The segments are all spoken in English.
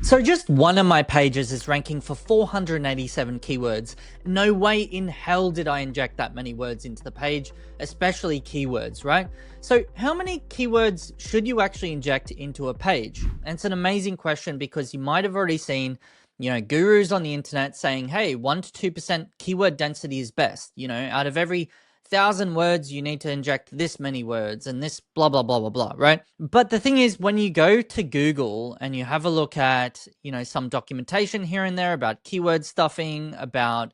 So just one of my pages is ranking for 487 keywords. No way in hell did I inject that many words into the page, especially keywords, right? So how many keywords should you actually inject into a page? And it's an amazing question because you might have already seen, gurus on the internet saying, hey, 1 to 2% keyword density is best. Out of every 1,000 words, you need to inject this many words and this blah, blah, blah, blah, blah, right? But the thing is, when you go to Google and you have a look at, some documentation here and there about keyword stuffing, about,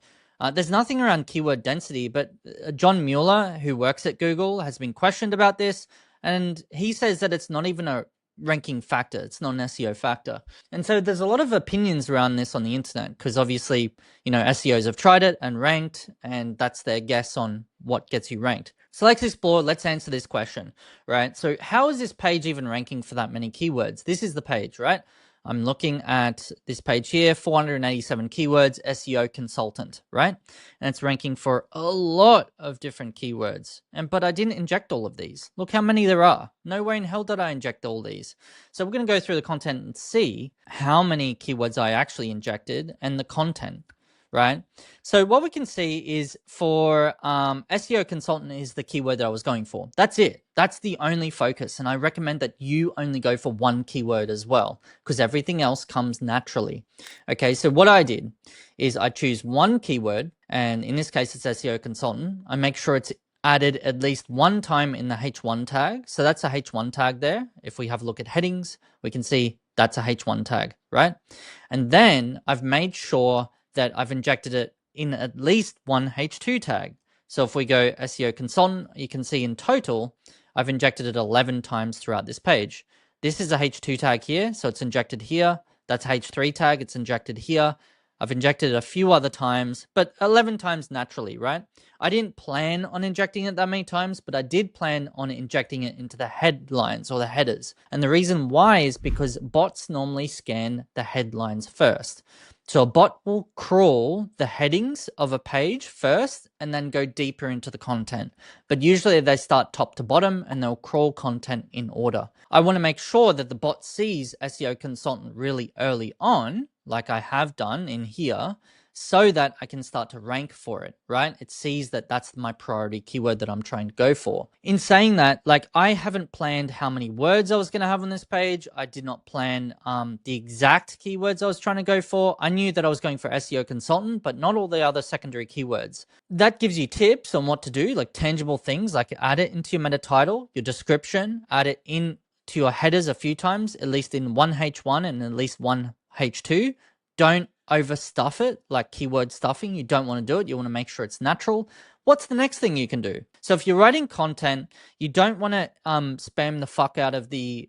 there's nothing around keyword density, but John Mueller, who works at Google, has been questioned about this. And he says that it's not even a ranking factor. It's not an SEO factor. And so there's a lot of opinions around this on the internet because obviously, SEOs have tried it and ranked, and that's their guess on what gets you ranked. So let's explore, let's answer this question, right? So how is this page even ranking for that many keywords? This is the page, right? I'm looking at this page here, 487 keywords, SEO consultant, right? And it's ranking for a lot of different keywords. But I didn't inject all of these. Look how many there are. No way in hell did I inject all these. So we're going to go through the content and see how many keywords I actually injected and the content, right? So what we can see is for SEO consultant is the keyword that I was going for. That's it. That's the only focus. And I recommend that you only go for one keyword as well, because everything else comes naturally. Okay, so what I did is I choose one keyword, and in this case, it's SEO consultant. I make sure it's added at least one time in the H1 tag. So that's a H1 tag there. If we have a look at headings, we can see that's a H1 tag, right? And then I've made sure that I've injected it in at least one H2 tag. So if we go SEO consultant, you can see in total, I've injected it 11 times throughout this page. This is a H2 tag here, so it's injected here. That's H3 tag, it's injected here. I've injected it a few other times, but 11 times naturally, right? I didn't plan on injecting it that many times, but I did plan on injecting it into the headlines or the headers. And the reason why is because bots normally scan the headlines first. So a bot will crawl the headings of a page first and then go deeper into the content. But usually they start top to bottom and they'll crawl content in order. I want to make sure that the bot sees SEO consultant really early on, like I have done in here, so that I can start to rank for it, right? It sees that that's my priority keyword that I'm trying to go for. In saying that, like, I haven't planned how many words I was going to have on this page. I did not plan the exact keywords I was trying to go for. I knew that I was going for SEO consultant, but not all the other secondary keywords. That gives you tips on what to do, like tangible things, like add it into your meta title, your description, add it in to your headers a few times, at least in one H1 and at least one H2. Don't overstuff it, like keyword stuffing. You don't want to do it. You want to make sure it's natural. What's the next thing you can do? So if you're writing content, you don't want to spam the fuck out of the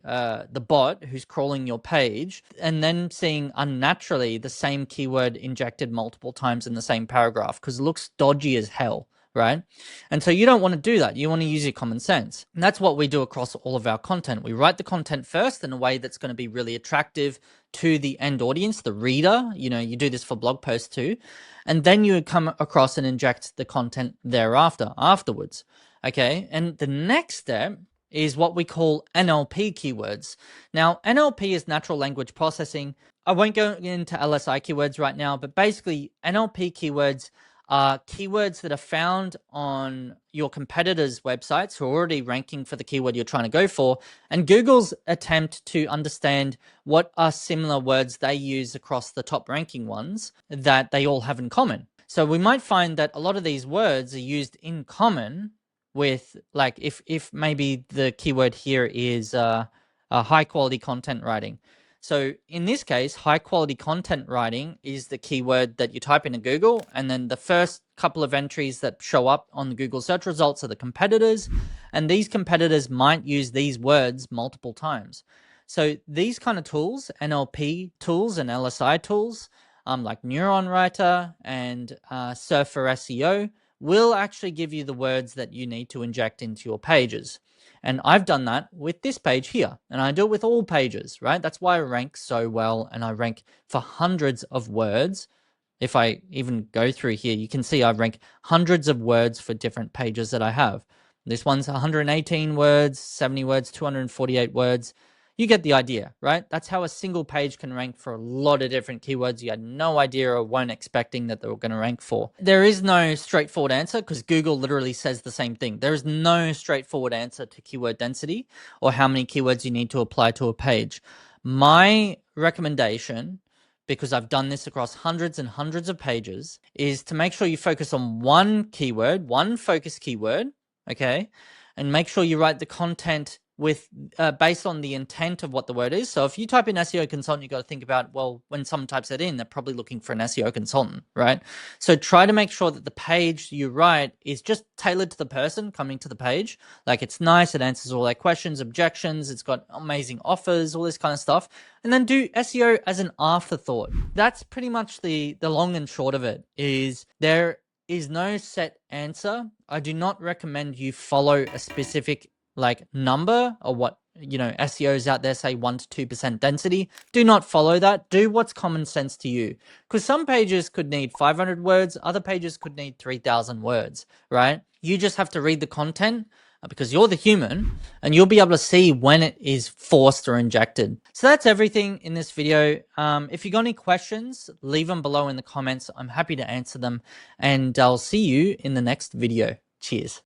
bot who's crawling your page and then seeing unnaturally the same keyword injected multiple times in the same paragraph, because it looks dodgy as hell, right? And so you don't want to do that. You want to use your common sense. And that's what we do across all of our content. We write the content first in a way that's going to be really attractive to the end audience, the reader. You do this for blog posts too. And then you come across and inject the content afterwards. Okay. And the next step is what we call NLP keywords. Now, NLP is natural language processing. I won't go into LSI keywords right now, but basically NLP keywords are keywords that are found on your competitors' websites who are already ranking for the keyword you're trying to go for, and Google's attempt to understand what are similar words they use across the top ranking ones that they all have in common. So we might find that a lot of these words are used in common with, like, if maybe the keyword here is high quality content writing. So in this case, high quality content writing is the keyword that you type into Google, and then the first couple of entries that show up on the Google search results are the competitors, and these competitors might use these words multiple times. So these kind of tools, NLP tools and LSI tools, like NeuronWriter and Surfer SEO, will actually give you the words that you need to inject into your pages. And I've done that with this page here, and I do it with all pages, right? That's why I rank so well, and I rank for hundreds of words. If I even go through here, you can see I rank hundreds of words for different pages that I have. This one's 118 words, 70 words, 248 words. You get the idea, right? That's how a single page can rank for a lot of different keywords you had no idea or weren't expecting that they were going to rank for. There is no straightforward answer because Google literally says the same thing. There is no straightforward answer to keyword density or how many keywords you need to apply to a page. My recommendation, because I've done this across hundreds and hundreds of pages, is to make sure you focus on one keyword, one focus keyword, okay? And make sure you write the content with based on the intent of what the word is. So if you type in SEO consultant, you got to think about, well, when someone types that in, they're probably looking for an SEO consultant, right? So try to make sure that the page you write is just tailored to the person coming to the page. Like, it's nice, it answers all their questions, objections, it's got amazing offers, all this kind of stuff. And then do SEO as an afterthought. That's pretty much the long and short of it. Is there is no set answer. I do not recommend you follow a specific like number or what, you know, SEOs out there say 1 to 2% density. Do not follow that. Do what's common sense to you, because some pages could need 500 words, other pages could need 3,000 words, right? You just have to read the content because you're the human, and you'll be able to see when it is forced or injected. So that's everything in this video. If you got any questions, leave them below in the comments. I'm happy to answer them, and I'll see you in the next video. Cheers.